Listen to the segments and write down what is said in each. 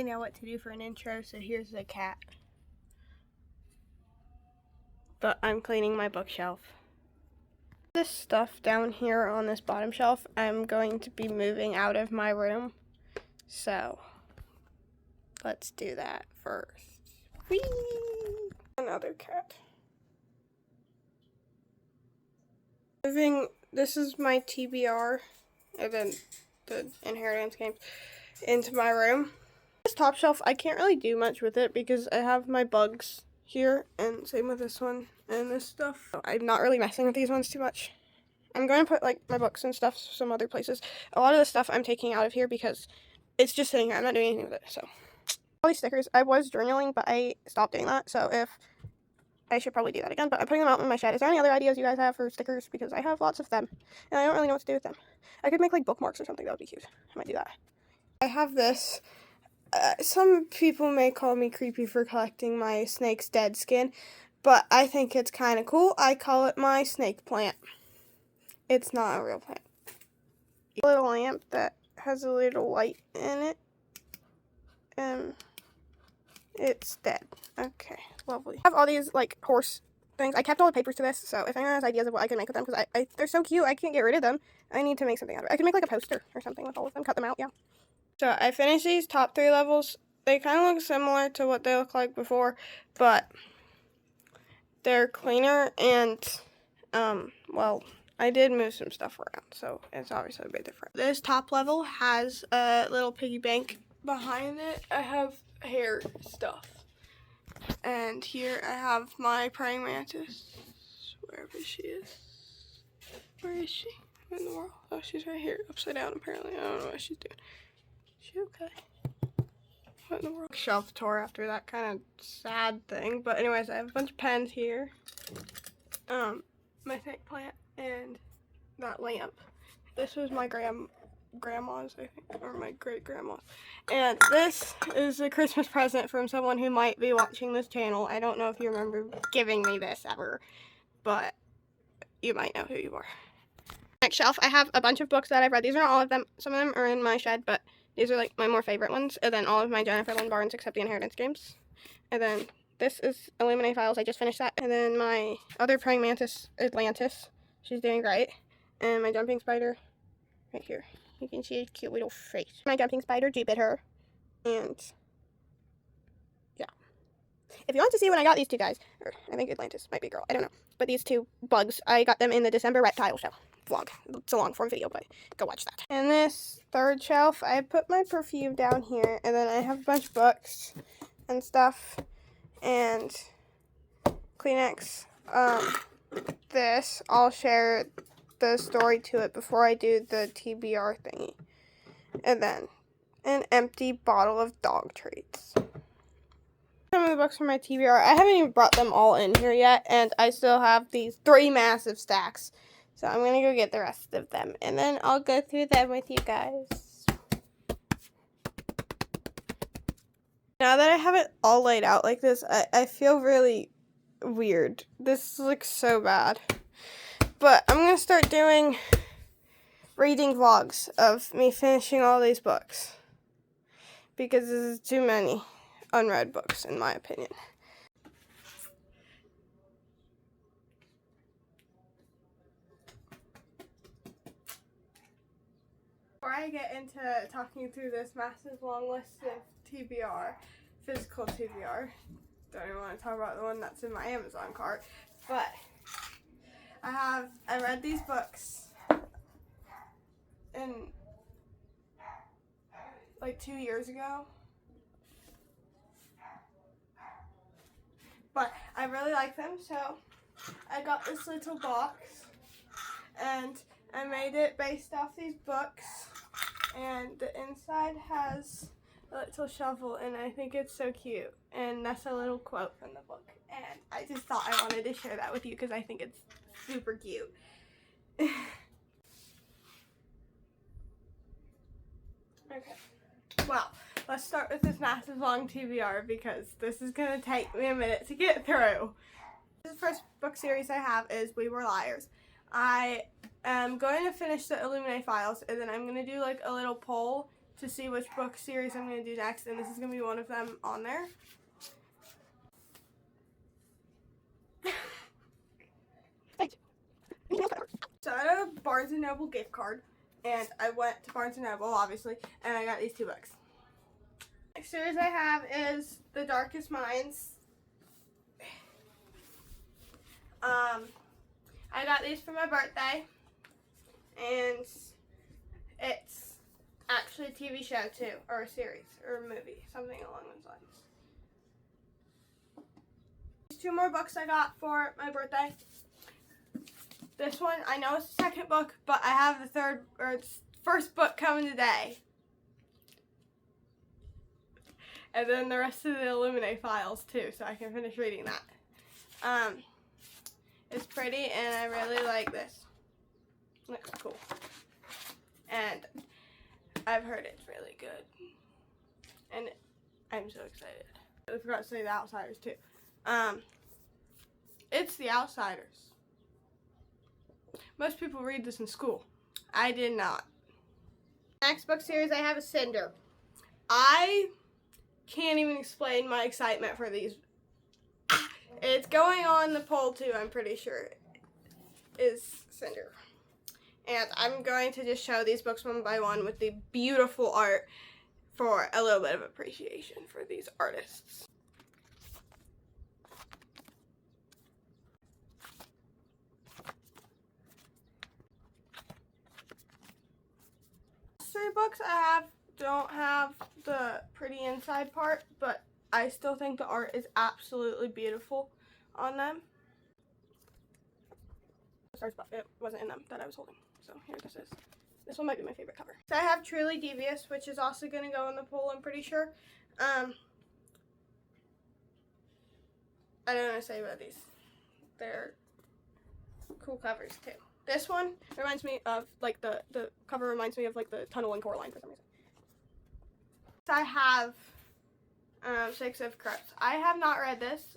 I know what to do for an intro, so here's the cat. But I'm cleaning my bookshelf. This stuff down here on this bottom shelf, I'm going to be moving out of my room. So, let's do that first. Whee! Another cat. Moving, this is my TBR, and then the inheritance games, into my room. This top shelf, I can't really do much with it because I have my bugs here, and same with this one and this stuff. I'm not really messing with these ones too much. I'm going to put like my books and stuff some other places. A lot of the stuff I'm taking out of here because it's just sitting here. I'm not doing anything with it. So all these stickers, I was journaling, but I stopped doing that. So if I should probably do that again, but I'm putting them out in my shed. Is there any other ideas you guys have for stickers? Because I have lots of them, and I don't really know what to do with them. I could make like bookmarks or something. That would be cute. I might do that. I have this. Some people may call me creepy for collecting my snake's dead skin, but I think it's kind of cool. I call it my snake plant. It's not a real plant. A little lamp that has a little light in it. It's dead. Okay, lovely. I have all these like horse things. I kept all the papers to this, so if anyone has ideas of what I can make with them, because they're so cute, I can't get rid of them. I need to make something out of it. I could make like a poster or something with all of them, cut them out, yeah. So I finished these top 3 levels. They kind of look similar to what they look like before, but they're cleaner and, well, I did move some stuff around, so it's obviously a bit different. This top level has a little piggy bank behind it. I have hair stuff. And here I have my praying mantis, wherever she is. Where is she in the world? Oh, she's right here, upside down apparently. I don't know what she's doing. Is she okay? What in the world? Shelf tore after that kind of sad thing. But anyways, I have a bunch of pens here. My snake plant and that lamp. This was my grandma's, I think, or my great-grandma's. And this is a Christmas present from someone who might be watching this channel. I don't know if you remember giving me this ever, but you might know who you are. Next shelf, I have a bunch of books that I've read. These are not all of them. Some of them are in my shed, but these are like my more favorite ones. And then all of my Jennifer Lynn Barnes except the Inheritance games. And then this is Illuminate Files. I just finished that. And then my other praying mantis, Atlantis. She's doing great. And my jumping spider right here. You can see a cute little face. My jumping spider, Jupiter. And yeah. If you want to see when I got these 2 guys, or I think Atlantis might be a girl, I don't know. But these 2 bugs, I got them in the December reptile show vlog. It's a long form video, but go watch that. In this 3rd shelf, I put my perfume down here, and then I have a bunch of books and stuff, and Kleenex. This, I'll share the story to it before I do the TBR thingy. And then an empty bottle of dog treats. Some of the books from my TBR, I haven't even brought them all in here yet, and I still have these 3 massive stacks. So I'm going to go get the rest of them, and then I'll go through them with you guys. Now that I have it all laid out like this, I feel really weird. This looks so bad. But I'm going to start doing reading vlogs of me finishing all these books. Because this is too many unread books, in my opinion. Before I get into talking through this massive long list of TBR, physical TBR, don't even want to talk about the one that's in my Amazon cart, but I read these books in like 2 years ago, but I really like them, so I got this little box, and I made it based off these books, and the inside has a little shovel, and I think it's so cute, and that's a little quote from the book, and I just thought I wanted to share that with you because I think it's super cute. Okay, well, let's start with this massive long TBR because this is going to take me a minute to get through. The first book series I have is We Were Liars. I am going to finish the Illuminate Files, and then I'm going to do like a little poll to see which book series I'm going to do next, and this is going to be one of them on there. So I had a Barnes & Noble gift card, and I went to Barnes & Noble, obviously, and I got these 2 books. Next series I have is The Darkest Minds. I got these for my birthday, and it's actually a TV show too, or a series, or a movie, something along those lines. These 2 more books I got for my birthday. This one, I know it's the second book, but I have the first book coming today. And then the rest of the Illuminate files too, so I can finish reading that. It's pretty, and I really like this. Looks cool. And I've heard it's really good. And I'm so excited. I forgot to say The Outsiders too. It's The Outsiders. Most people read this in school. I did not. Next book series I have is Cinder. I can't even explain my excitement for these. It's going on the poll too, I'm pretty sure, is Cinder. And I'm going to just show these books one by one with the beautiful art for a little bit of appreciation for these artists. Three books I have don't have the pretty inside part, but I still think the art is absolutely beautiful on them. Sorry, it wasn't in them that I was holding, so here this is. This one might be my favorite cover. So I have Truly Devious, which is also going to go in the poll, I'm pretty sure. I don't know what to say about these. They're cool covers too. This one reminds me of, like, the cover reminds me of, like, the Tunnel in Coraline for some reason. So I have Six of Crows. I have not read this,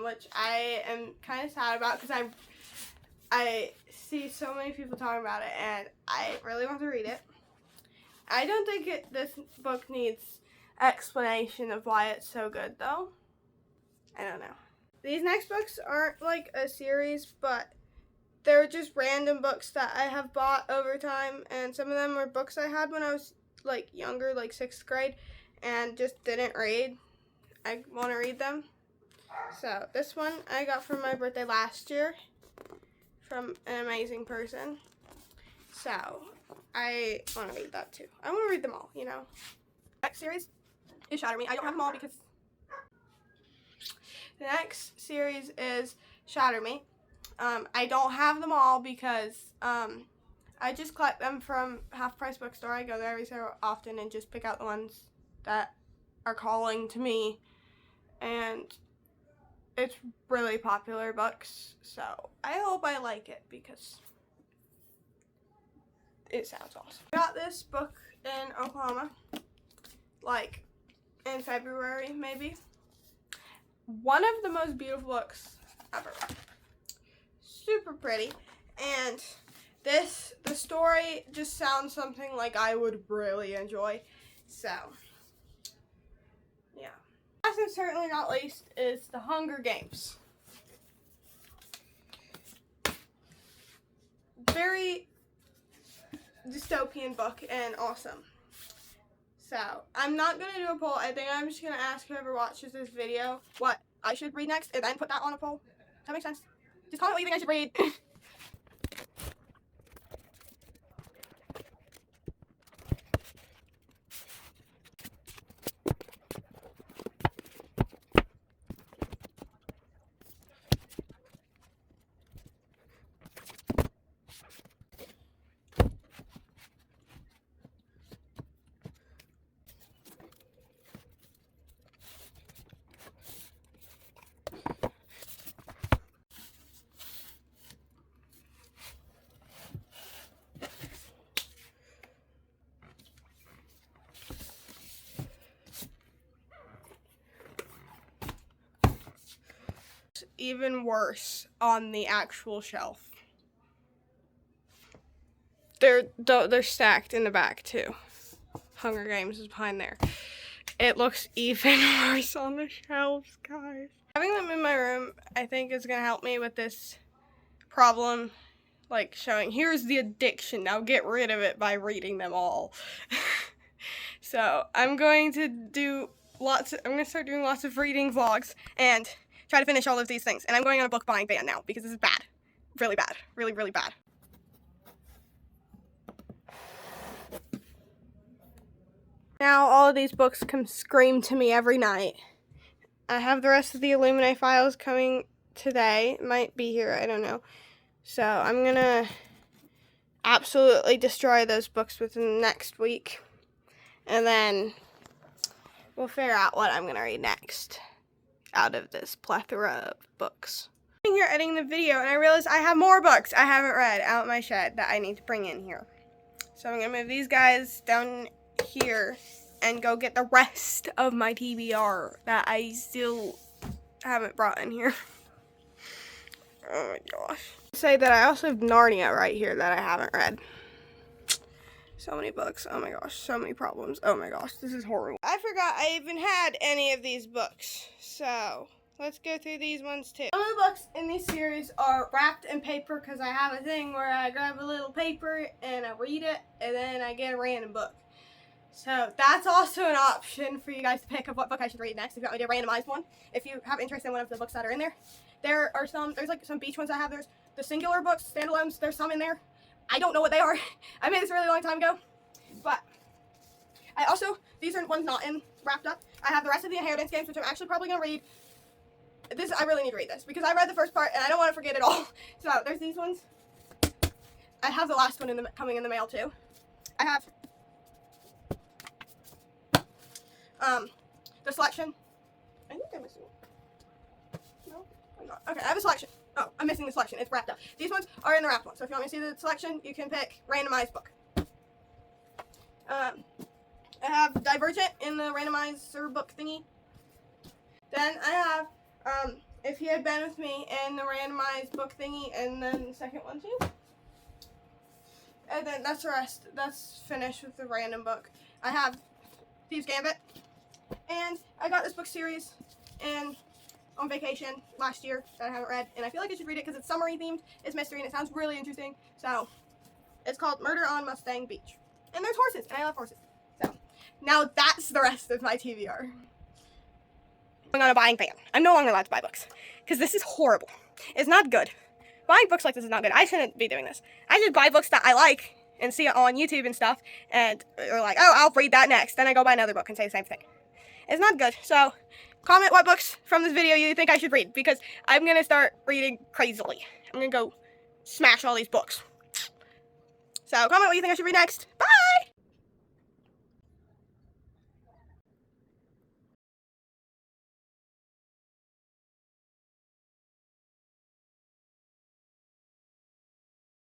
which I am kind of sad about because I see so many people talking about it, and I really want to read it. I don't think this book needs explanation of why it's so good, though. I don't know. These next books aren't like a series, but they're just random books that I have bought over time, and some of them were books I had when I was like younger, like 6th grade, and just didn't read. I want to read them. So this one I got for my birthday last year from an amazing person. So I want to read that too. I want to read them all, you know. Next series is Shatter Me. I don't have them all because the next series is Shatter Me. I don't have them all because I just collect them from Half Price Bookstore. I go there every so often and just pick out the ones that are calling to me. And it's really popular books, so I hope I like it because it sounds awesome. I got this book in Oklahoma, like in February maybe. One of the most beautiful books ever. Super pretty, and the story just sounds something like I would really enjoy, so yeah. Last and certainly not least is The Hunger Games. Very dystopian book and awesome. So I'm not going to do a poll. I think I'm just going to ask whoever watches this video what I should read next and then put that on a poll. Does that make sense? Just comment what you think I should read. Even worse on the actual shelf. They're stacked in the back too. Hunger Games is behind there. It looks even worse on the shelves, guys. Having them in my room, I think, is gonna help me with this problem. Like showing, here's the addiction, now get rid of it by reading them all. So I'm going to do I'm gonna start doing lots of reading vlogs and try to finish all of these things. And I'm going on a book buying ban now because this is bad. Really bad. Really, really bad. Now all of these books come scream to me every night. I have the rest of the Illuminate files coming today. It might be here, I don't know. So I'm gonna absolutely destroy those books within the next week. And then we'll figure out what I'm gonna read next out of this plethora of books. I'm sitting here editing the video and I realized I have more books I haven't read out my shed that I need to bring in here. So I'm gonna move these guys down here and go get the rest of my TBR that I still haven't brought in here. Oh my gosh. Say that I also have Narnia right here that I haven't read. So many books. Oh my gosh. So many problems. Oh my gosh. This is horrible. I forgot I even had any of these books. So let's go through these ones too. Some of the books in this series are wrapped in paper because I have a thing where I grab a little paper and I read it and then I get a random book. So that's also an option for you guys to pick of what book I should read next if you want me to randomize one. If you have interest in one of the books that are in there. There's like some beach ones I have. There's the singular books, standalones, there's some in there. I don't know what they are. I made this a really long time ago. But I also, these are ones not wrapped up. I have the rest of the Inheritance games, which I'm actually probably going to read. I really need to read this because I read the first part and I don't want to forget it all. So there's these ones. I have the last one coming in the mail too. I have the selection. I think I'm missing one. No, I'm not. Okay, I have a selection. Oh, I'm missing the selection. It's wrapped up. These ones are in the wrapped one. So if you want me to see the selection, you can pick randomized book. I have Divergent in the randomizer book thingy. Then I have If He Had Been With Me in the randomized book thingy, and then the second one too. And then that's the rest. That's finished with the random book. I have Thieves Gambit. And I got this book series on vacation last year that I haven't read, and I feel like I should read it because it's summery themed, it's mystery, and it sounds really interesting. So it's called Murder on Mustang Beach. And there's horses, and I love horses. So now that's the rest of my TBR. I'm on a buying ban. I'm no longer allowed to buy books because this is horrible. It's not good. Buying books like this is not good. I shouldn't be doing this. I just buy books that I like and see it on YouTube and stuff, and are like, oh, I'll read that next. Then I go buy another book and say the same thing. It's not good. So comment what books from this video you think I should read, because I'm going to start reading crazily. I'm going to go smash all these books. So comment what you think I should read next. Bye!